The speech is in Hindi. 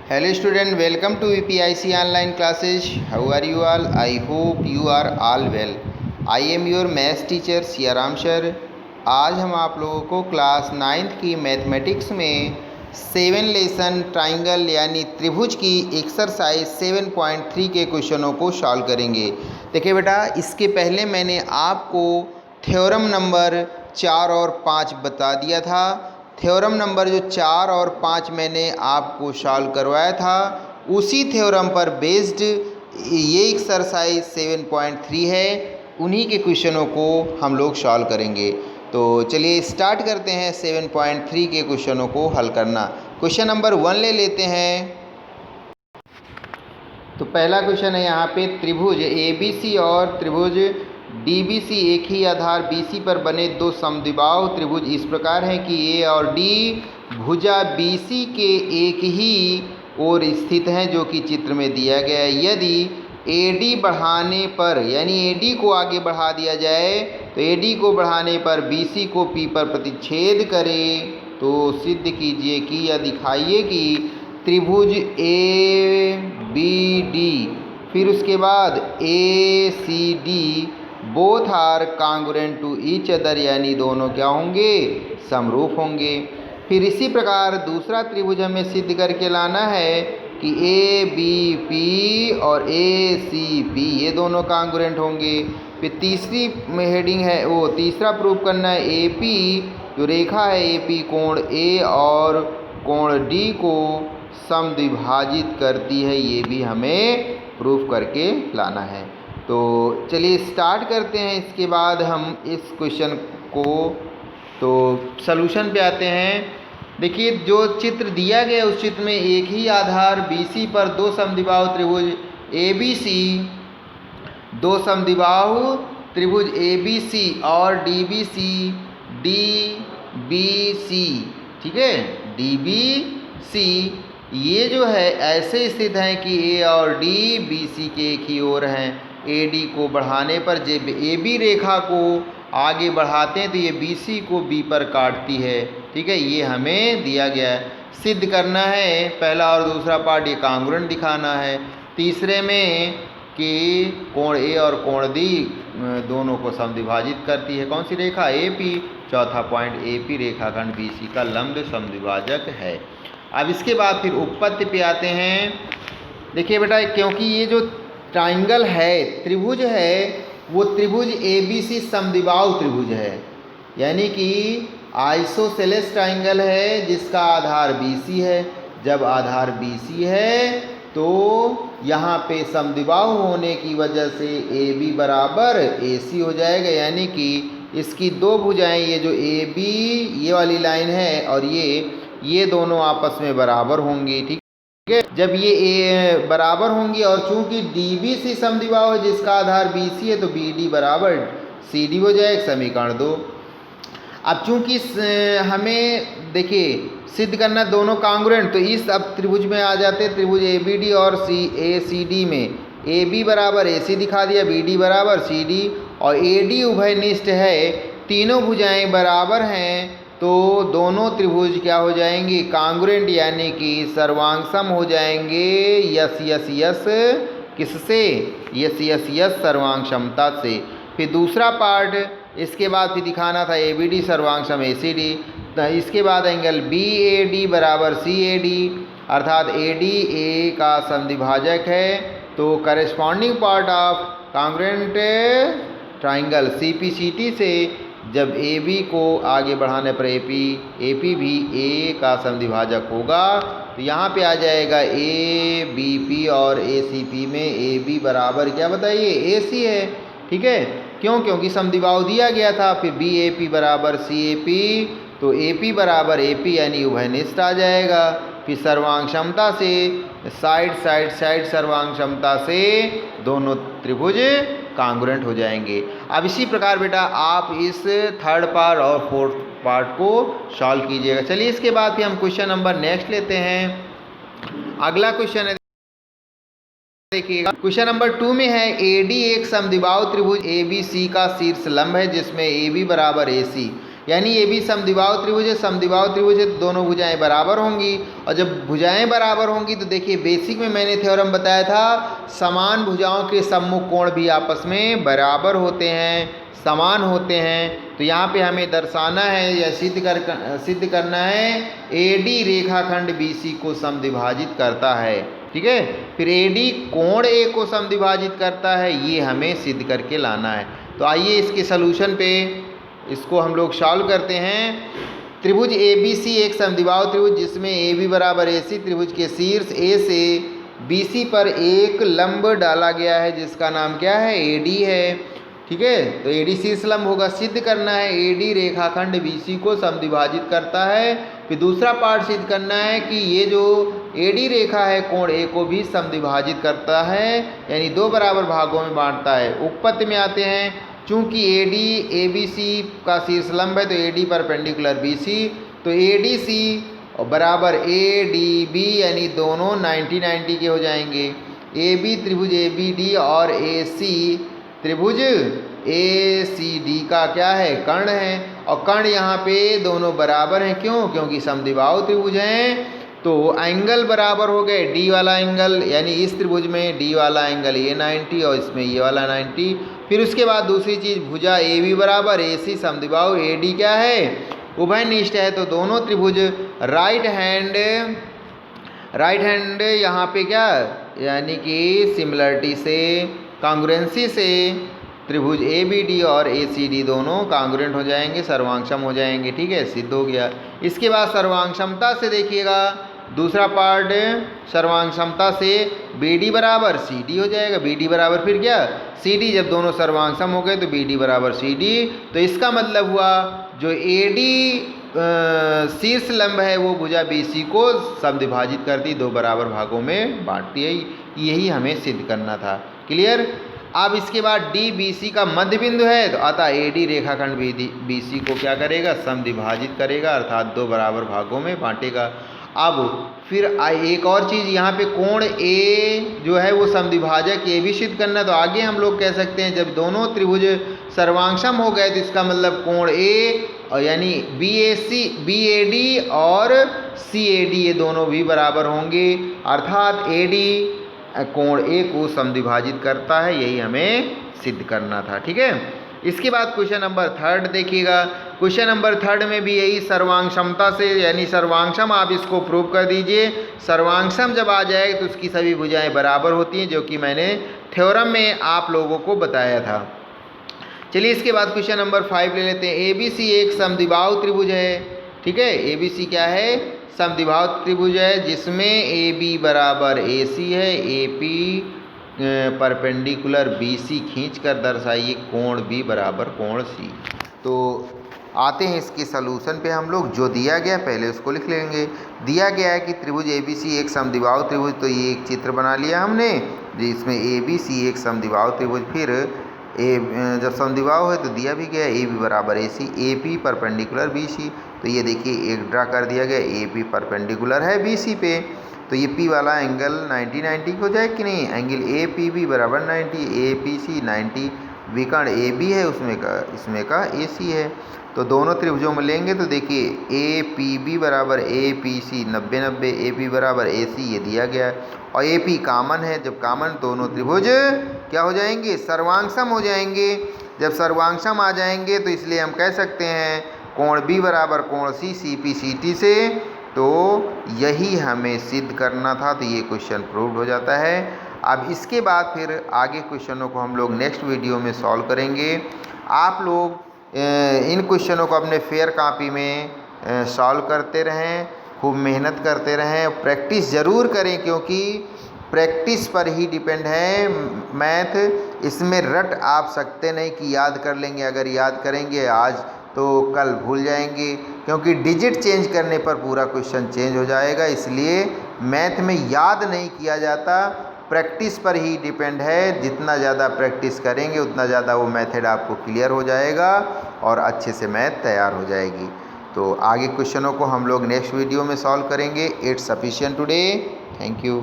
Hello student, welcome to EPIC online classes. How are you all? I hope you are all well. I am your maths teacher Siyaram sir. आज हम आप लोगों को क्लास 9th की मैथमेटिक्स में 7 लेसन ट्राइंगल यानी त्रिभुज की एक्सरसाइज 7.3 के क्वेश्चनों को सॉल्व करेंगे। देखिए बेटा, इसके पहले मैंने आपको थ्योरम नंबर 4 और 5 बता दिया था। थ्योरम नंबर जो 4 और 5 मैंने आपको सॉल्व करवाया था, उसी थ्योरम पर बेस्ड ये एक्सरसाइज 7.3 है। उन्हीं के क्वेश्चनों को हम लोग सॉल्व करेंगे। तो चलिए स्टार्ट करते हैं 7.3 के क्वेश्चनों को हल करना। क्वेश्चन नंबर 1 ले लेते हैं। तो पहला क्वेश्चन है यहाँ पे, त्रिभुज ABC और त्रिभुज DBC एक ही आधार BC पर बने दो समद्विबाहु त्रिभुज इस प्रकार हैं कि A और D भुजा BC के एक ही ओर स्थित हैं, जो कि चित्र में दिया गया है। यदि AD बढ़ाने पर, यानी AD को आगे बढ़ा दिया जाए, तो AD को बढ़ाने पर BC को P पर प्रतिच्छेद करे, तो सिद्ध कीजिए कि या दिखाइए कि त्रिभुज ABD, फिर उसके बाद ACD both are congruent to each other, यानी दोनों क्या होंगे, समरूप होंगे। फिर इसी प्रकार दूसरा त्रिभुज हमें सिद्ध करके लाना है कि ABP और ACP ये दोनों कांग्रुएंट होंगे। फिर तीसरी हेडिंग है, वो तीसरा प्रूफ करना है AP जो रेखा है AP कोण A और कोण D को समद्विभाजित करती है, ये भी हमें प्रूफ करके लाना है। तो चलिए स्टार्ट करते हैं। इसके बाद हम इस क्वेश्चन को तो सॉल्यूशन पे आते हैं। देखिए, जो चित्र दिया गया उस चित्र में एक ही आधार BC पर दो समद्विबाहु त्रिभुज ABC, दो समद्विबाहु त्रिभुज ABC और DBC, ठीक है, DBC ये जो है ऐसे स्थित हैं कि A और D BC के एक ही ओर हैं। AD को बढ़ाने पर जब AB रेखा को आगे बढ़ाते हैं तो ये BC को B पर काटती है। ठीक है, ये हमें दिया गया है, सिद्ध करना है। पहला और दूसरा पार्ट ये कांग्रुएंट दिखाना है। तीसरे में कि कोण A और कोण D दोनों को समद्विभाजित करती है कौन सी रेखा, AP। चौथा पॉइंट AP रेखाखंड BC का लंब समद्विभाजक है। अब इसके बाद फिर उत्पत्ति पे आते हैं। देखिए बेटा, क्योंकि ये जो ट्राइंगल है, त्रिभुज है, वो त्रिभुज ABC समद्विबाहु त्रिभुज है, यानी कि आइसोसेलेस ट्राइंगल है जिसका आधार BC है। जब आधार BC है तो यहाँ पे समद्विबाहु होने की वजह से AB बराबर AC हो जाएगा, यानी कि इसकी दो भुजाएं, ये जो AB ये वाली लाइन है और ये दोनों आपस में बराबर होंगी। ठीक है, जब ये बराबर होंगी और चूंकि DBC समद्विबाहु है जिसका आधार BC है, तो BD बराबर CD हो जाएगा। समीकरण 2। अब चूंकि हमें देखिए सिद्ध करना दोनों कांग्रुएंट, तो इस अब त्रिभुज में आ जाते हैं। त्रिभुज ABD और ACD में AB बराबर AC दिखा दिया, BD बराबर CD, और AD उभयनिष्ठ है, तीनों भुजाएं बराबर हैं, तो दोनों त्रिभुज क्या हो जाएंगे, कांग्रुएंट, यानी कि सर्वांगसम हो जाएंगे। यस यस यस किससे, यस यस यस सर्वांगक्षमता से। फिर दूसरा पार्ट इसके बाद फिर दिखाना था ABD सर्वांगसम ACD। तो इसके बाद एंगल BAD बराबर CAD, अर्थात AD A का समद्विभाजक है। तो corresponding part of congruent triangle CPCT से जब AB को आगे बढ़ाने पर AP भी A का समद्विभाजक होगा, तो यहाँ पे आ जाएगा ABP और ACP में AB बराबर क्या बताइए, AC है। ठीक है, क्यों, क्योंकि समद्विबाहु दिया गया था। फिर BAP बराबर CAP, तो AP बराबर AP यानी उभयनिष्ठ आ जाएगा। फिर सर्वांगक्षमता से साइड सर्वांगक्षमता से दोनों त्रिभुज कांग्रुएंट हो जाएंगे। अब इसी प्रकार बेटा आप इस थर्ड पार्ट और फोर्थ पार्ट को सॉल्व कीजिएगा। चलिए इसके बाद फिर हम क्वेश्चन नंबर नेक्स्ट लेते हैं। अगला क्वेश्चन है, देखिएगा क्वेश्चन नंबर 2 में है, AD एक समद्विबाहु त्रिभुज ABC का शीर्ष लंब है जिसमें AB बराबर AC यानी ये भी समद्विबाहु त्रिभुज है, समद्विबाहु त्रिभुज है तो दोनों भुजाएं बराबर होंगी। और जब भुजाएं बराबर होंगी तो देखिए बेसिक में मैंने थ्योरम बताया था, समान भुजाओं के सम्मुख कोण भी आपस में बराबर होते हैं, समान होते हैं। तो यहाँ पे हमें दर्शाना है या सिद्ध करना है AD रेखाखंड BC को समद्विभाजित करता है, ठीक है। फिर AD कोण A को समद्विभाजित करता है, ये हमें सिद्ध करके लाना है। तो आइए इसके सलूशन पे इसको हम लोग सॉल्व करते हैं। त्रिभुज ABC एक समद्विबाहु त्रिभुज जिसमें AB बराबर AC, त्रिभुज के शीर्ष A से BC पर एक लंब डाला गया है जिसका नाम क्या है, AD है, ठीक है। तो AD शीर्ष लंब होगा। सिद्ध करना है AD रेखाखंड BC को समद्विभाजित करता है। फिर दूसरा पार्ट सिद्ध करना है कि ये जो AD रेखा है कोण A को भी समद्विभाजित करता है, यानी दो बराबर भागों में बांटता है। उपपत्ति में आते हैं, चूंकि AD ABC का शीर्ष लंब है तो AD परपेंडिकुलर BC, तो ADC बराबर ADB, यानी दोनों 90-90 के हो जाएंगे। AB त्रिभुज ABD और AC त्रिभुज ACD का क्या है, कर्ण है। और कर्ण यहाँ पे दोनों बराबर हैं, क्यों, क्योंकि समद्विबाहु त्रिभुज हैं। तो एंगल बराबर हो गए, D वाला एंगल, यानी इस त्रिभुज में D वाला एंगल ये 90 और इसमें ये वाला 90। फिर उसके बाद दूसरी चीज़, भुजा AB बराबर AC समद्विबाहु AD क्या है, उभयनिष्ठ है। तो दोनों त्रिभुज राइट हैंड यहाँ पे क्या, यानी कि सिमिलरिटी से, कांग्रुएंसी से त्रिभुज ABD और ACD दोनों कांग्रुएंट हो जाएंगे, सर्वांगसम हो जाएंगे, ठीक है, सिद्ध हो गया। इसके बाद सर्वांगसमता से देखिएगा, दूसरा पार्ट सर्वांगसमता से BD बराबर CD हो जाएगा। BD बराबर फिर क्या, CD, जब दोनों सर्वांगसम हो गए तो BD बराबर CD। तो इसका मतलब हुआ जो AD शीर्ष लंब है वो भुजा BC को समद्विभाजित करती, दो बराबर भागों में बांटती है। यही हमें सिद्ध करना था। क्लियर। अब इसके बाद DBC का मध्य बिंदु है, तो अतः AD रेखाखंड BC को क्या करेगा, समद्विभाजित करेगा, अर्थात दो बराबर भागों में बांटेगा। अब फिर एक और चीज़ यहाँ पे, कोण A जो है वो समद्विभाजक A भी सिद्ध करना। तो आगे हम लोग कह सकते हैं जब दोनों त्रिभुज सर्वांगसम हो गए तो इसका मतलब कोण A यानी BAD और CAD ये दोनों भी बराबर होंगे, अर्थात AD कोण A को समद्विभाजित करता है, यही हमें सिद्ध करना था, ठीक है। इसके बाद क्वेश्चन नंबर 3 देखिएगा। क्वेश्चन नंबर 3 में भी यही सर्वांगसमता से, यानी सर्वांगसम आप इसको प्रूव कर दीजिए। सर्वांगसम जब आ जाए तो उसकी सभी भुजाएं बराबर होती हैं, जो कि मैंने थ्योरम में आप लोगों को बताया था। चलिए इसके बाद क्वेश्चन नंबर 5 ले लेते हैं। ABC एक समद्विबाहु त्रिभुज है, ठीक है। ABC क्या है, समद्विबाहु त्रिभुज है जिसमें AB बराबर AC है, AP परपेंडिकुलर BC खींच कर दर्शाइए कोण B बराबर कोण C। तो आते हैं इसके सलूशन पे हम लोग। जो दिया गया पहले उसको लिख लेंगे। दिया गया है कि त्रिभुज ABC एक समद्विबाहु त्रिभुज, तो ये एक चित्र बना लिया हमने जिसमें ABC एक समद्विबाहु त्रिभुज। फिर जब समद्विबाहु है तो दिया भी गया AB बराबर AC, AP परपेंडिकुलर BC। तो ये देखिए एक ड्रा कर दिया गया, AP परपेंडिकुलर है BC पे, तो ये P वाला एंगल 90-90 हो जाए कि नहीं। एंगल APB बराबर 90, APC 90, विकर्ण AB है इसमें का AC है। तो दोनों त्रिभुजों में लेंगे तो देखिए APB बराबर APC 90-90, AP बराबर AC ये दिया गया है, और AP कामन है। जब कामन, दोनों त्रिभुज क्या हो जाएंगे, सर्वांगसम हो जाएंगे। जब सर्वांगसम आ जाएंगे तो इसलिए हम कह सकते हैं कोण B बराबर कोण C, CPCT से। तो यही हमें सिद्ध करना था, तो ये क्वेश्चन प्रूव्ड हो जाता है। अब इसके बाद फिर आगे क्वेश्चनों को हम लोग नेक्स्ट वीडियो में सॉल्व करेंगे। आप लोग इन क्वेश्चनों को अपने फेयर कॉपी में सॉल्व करते रहें, खूब मेहनत करते रहें, प्रैक्टिस ज़रूर करें, क्योंकि प्रैक्टिस पर ही डिपेंड है मैथ। इसमें रट आप सकते नहीं कि याद कर लेंगे, अगर याद करेंगे आज तो कल भूल जाएंगे, क्योंकि डिजिट चेंज करने पर पूरा क्वेश्चन चेंज हो जाएगा। इसलिए मैथ में याद नहीं किया जाता, प्रैक्टिस पर ही डिपेंड है। जितना ज़्यादा प्रैक्टिस करेंगे उतना ज़्यादा वो मेथड आपको क्लियर हो जाएगा और अच्छे से मैथ तैयार हो जाएगी। तो आगे क्वेश्चनों को हम लोग नेक्स्ट वीडियो में सॉल्व करेंगे। It's sufficient today. Thank you.